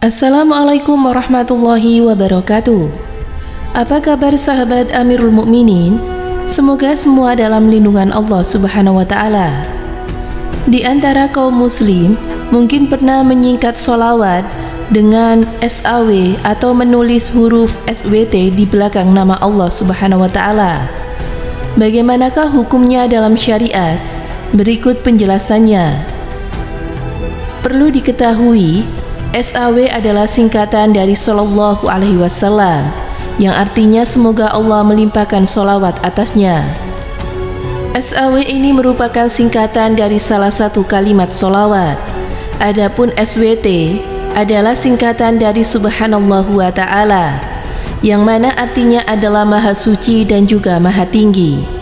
Assalamualaikum warahmatullahi wabarakatuh. Apa kabar sahabat Amirul Mukminin? Semoga semua dalam lindungan Allah Subhanahu wa Ta'ala. Di antara kaum Muslim mungkin pernah menyingkat sholawat dengan SAW atau menulis huruf SWT di belakang nama Allah Subhanahu wa Ta'ala. Bagaimanakah hukumnya dalam syariat? Berikut penjelasannya. Perlu diketahui, SAW adalah singkatan dari Sallallahu Alaihi Wasallam, yang artinya semoga Allah melimpahkan sholawat atasnya. SAW ini merupakan singkatan dari salah satu kalimat sholawat. Adapun SWT adalah singkatan dari Subhanallahu wa Ta'ala, yang mana artinya adalah Maha Suci dan juga Maha Tinggi.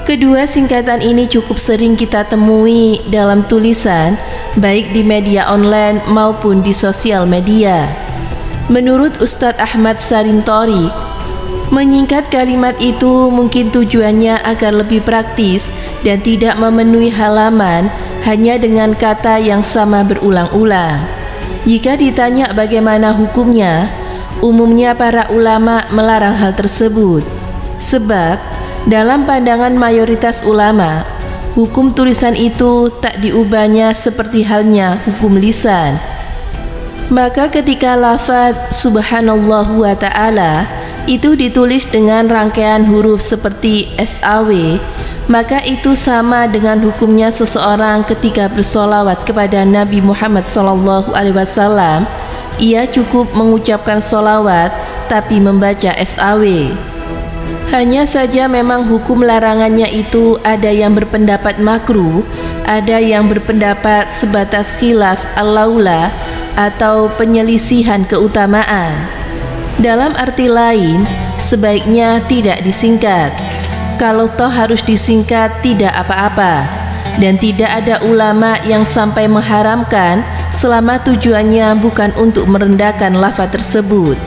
Kedua singkatan ini cukup sering kita temui dalam tulisan, baik di media online maupun di sosial media. Menurut Ustadz Ahmad Sarin Thorik, menyingkat kalimat itu mungkin tujuannya agar lebih praktis dan tidak memenuhi halaman hanya dengan kata yang sama berulang-ulang. Jika ditanya bagaimana hukumnya, umumnya para ulama melarang hal tersebut. Sebab dalam pandangan mayoritas ulama, hukum tulisan itu tak diubahnya seperti halnya hukum lisan. Maka ketika lafaz Subhanallahu wa Ta'ala itu ditulis dengan rangkaian huruf seperti SAW, maka itu sama dengan hukumnya seseorang ketika bersolawat kepada Nabi Muhammad SAW. Ia cukup mengucapkan solawat tapi membaca SAW. Hanya saja memang hukum larangannya itu ada yang berpendapat makruh, ada yang berpendapat sebatas khilaf al-laula atau penyelisihan keutamaan. Dalam arti lain, sebaiknya tidak disingkat. Kalau toh harus disingkat tidak apa-apa, dan tidak ada ulama yang sampai mengharamkan selama tujuannya bukan untuk merendahkan lafaz tersebut.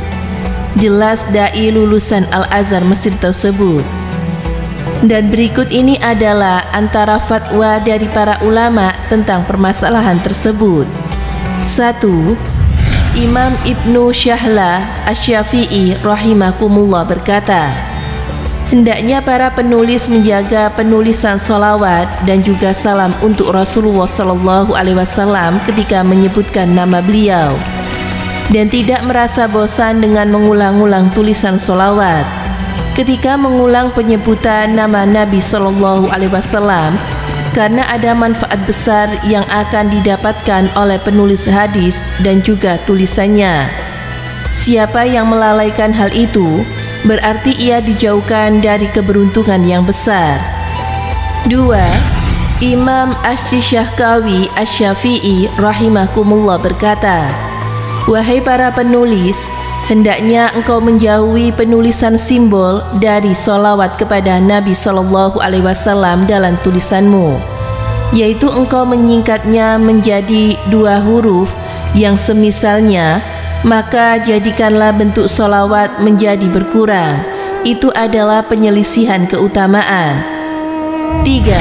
Jelas dai lulusan Al-Azhar Mesir tersebut. Dan berikut ini adalah antara fatwa dari para ulama tentang permasalahan tersebut. 1. Imam Ibnu Syahlah Asy-Syafi'i rahimakumullah berkata, hendaknya para penulis menjaga penulisan sholawat dan juga salam untuk Rasulullah SAW ketika menyebutkan nama beliau, dan tidak merasa bosan dengan mengulang-ulang tulisan sholawat. Ketika mengulang penyebutan nama Nabi SAW, karena ada manfaat besar yang akan didapatkan oleh penulis hadis dan juga tulisannya. Siapa yang melalaikan hal itu, berarti ia dijauhkan dari keberuntungan yang besar. 2. Imam Asy-Syahkawi Asy-Syafi'i rahimakumullah berkata, wahai para penulis, hendaknya engkau menjauhi penulisan simbol dari sholawat kepada Nabi SAW dalam tulisanmu, yaitu engkau menyingkatnya menjadi 2 huruf yang semisalnya, maka jadikanlah bentuk sholawat menjadi berkurang. Itu adalah penyelisihan keutamaan. 3.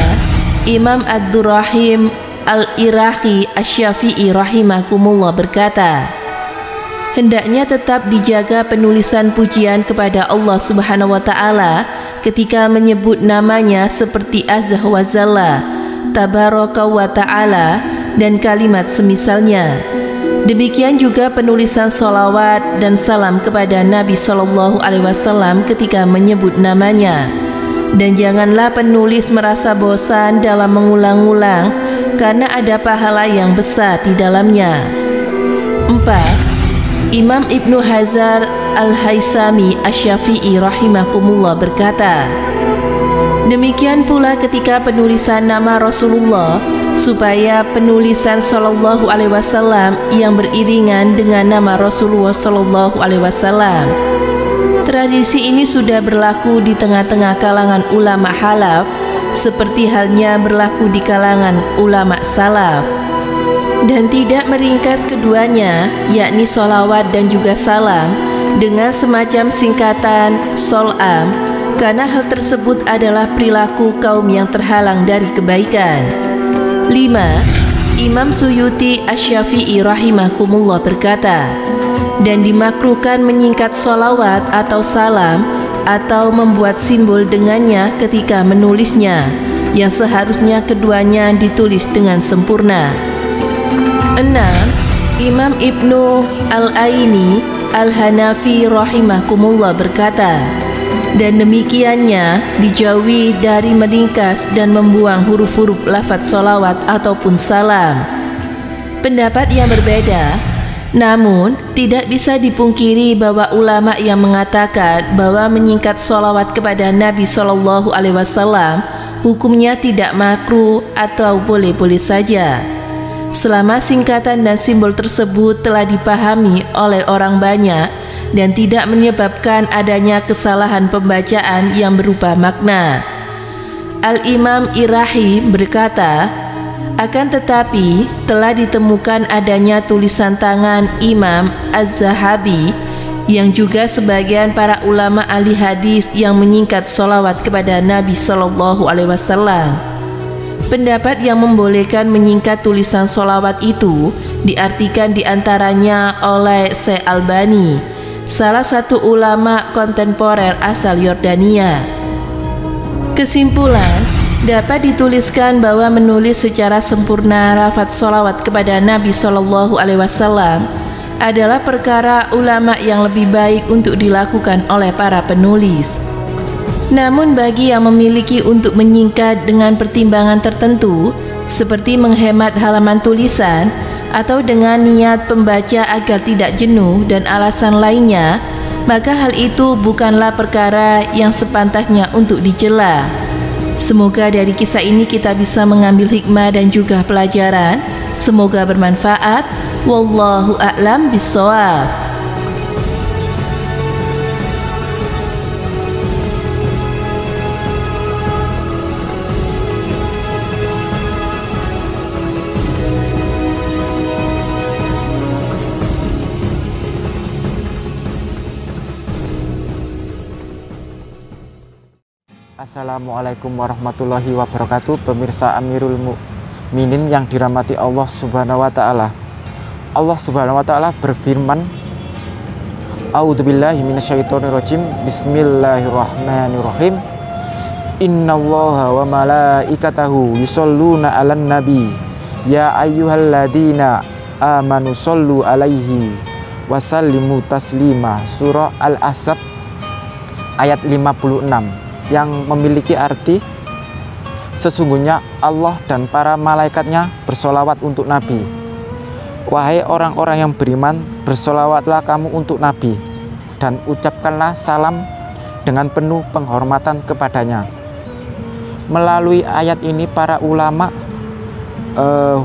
Imam Abdurrahim Al-Iraqi Asy-Syafi'i rahimakumullah berkata, hendaknya tetap dijaga penulisan pujian kepada Allah Subhanahu wa Ta'ala ketika menyebut namanya seperti Azza wa Jalla, Tabaraka wa Ta'ala, dan kalimat semisalnya. Demikian juga penulisan sholawat dan salam kepada Nabi SAW ketika menyebut namanya. Dan janganlah penulis merasa bosan dalam mengulang-ulang, karena ada pahala yang besar di dalamnya. 4. Imam Ibnu Hazar Al-Haisami Asy-Syafi'i rahimakumullah berkata, demikian pula ketika penulisan nama Rasulullah, supaya penulisan Sallallahu Alaihi Wasallam yang beriringan dengan nama Rasulullah Sallallahu Alaihi Wasallam. Tradisi ini sudah berlaku di tengah-tengah kalangan ulama halaf, seperti halnya berlaku di kalangan ulama salaf. Dan tidak meringkas keduanya, yakni sholawat dan juga salam, dengan semacam singkatan solam, karena hal tersebut adalah perilaku kaum yang terhalang dari kebaikan. 5. Imam Suyuti Asy-Syafi'i rahimakumullah berkata, dan dimakruhkan menyingkat sholawat atau salam atau membuat simbol dengannya ketika menulisnya, yang seharusnya keduanya ditulis dengan sempurna. 6. Imam Ibnu Al-Aini Al-Hanafi rahimakumullah berkata, dan demikiannya dijauhi dari meringkas dan membuang huruf-huruf lafaz sholawat ataupun salam. Pendapat yang berbeda, namun tidak bisa dipungkiri bahwa ulama yang mengatakan bahwa menyingkat sholawat kepada Nabi SAW hukumnya tidak makruh atau boleh-boleh saja, selama singkatan dan simbol tersebut telah dipahami oleh orang banyak dan tidak menyebabkan adanya kesalahan pembacaan yang berubah makna. Al-Imam Irahi berkata, akan tetapi telah ditemukan adanya tulisan tangan Imam Az-Zahabi yang juga sebagian para ulama ahli hadis yang menyingkat sholawat kepada Nabi SAW. Pendapat yang membolehkan menyingkat tulisan sholawat itu diartikan diantaranya oleh Syekh Albani, salah satu ulama kontemporer asal Yordania. Kesimpulan, dapat dituliskan bahwa menulis secara sempurna lafaz sholawat kepada Nabi SAW adalah perkara ulama yang lebih baik untuk dilakukan oleh para penulis. Namun bagi yang memiliki untuk menyingkat dengan pertimbangan tertentu, seperti menghemat halaman tulisan, atau dengan niat pembaca agar tidak jenuh dan alasan lainnya, maka hal itu bukanlah perkara yang sepantasnya untuk dicela. Semoga dari kisah ini kita bisa mengambil hikmah dan juga pelajaran. Semoga bermanfaat. Wallahu a'lam bishawab. Assalamualaikum warahmatullahi wabarakatuh. Pemirsa Amirul Mukminin yang dirahmati Allah Subhanahu wa taala. Allah Subhanahu wa taala berfirman, A'udzubillahi minasyaitonirrajim. Bismillahirrahmanirrahim. Innallaha wa malaikatahu yusholluna 'alan nabi. Ya ayyuhalladzina amanu shollu 'alaihi wa sallimu taslima. Surah Al-Ahzab ayat 56, yang memiliki arti sesungguhnya Allah dan para malaikatnya bersolawat untuk Nabi. Wahai orang-orang yang beriman, bersolawatlah kamu untuk Nabi dan ucapkanlah salam dengan penuh penghormatan kepadanya. Melalui ayat ini para ulama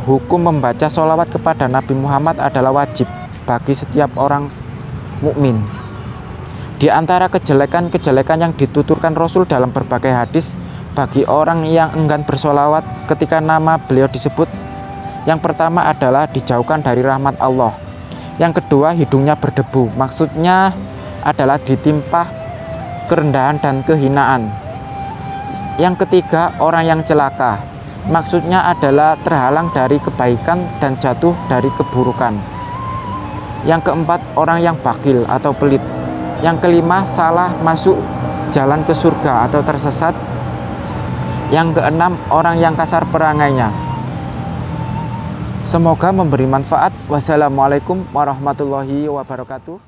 hukum membaca solawat kepada Nabi Muhammad adalah wajib bagi setiap orang mukmin. Di antara kejelekan-kejelekan yang dituturkan Rasul dalam berbagai hadis bagi orang yang enggan bersolawat ketika nama beliau disebut, yang pertama adalah dijauhkan dari rahmat Allah. Yang kedua, hidungnya berdebu, maksudnya adalah ditimpa kerendahan dan kehinaan. Yang ketiga, orang yang celaka, maksudnya adalah terhalang dari kebaikan dan jatuh dari keburukan. Yang keempat, orang yang bakhil atau pelit. Yang kelima, salah masuk jalan ke surga atau tersesat. Yang keenam, orang yang kasar perangainya. Semoga memberi manfaat. Wassalamualaikum warahmatullahi wabarakatuh.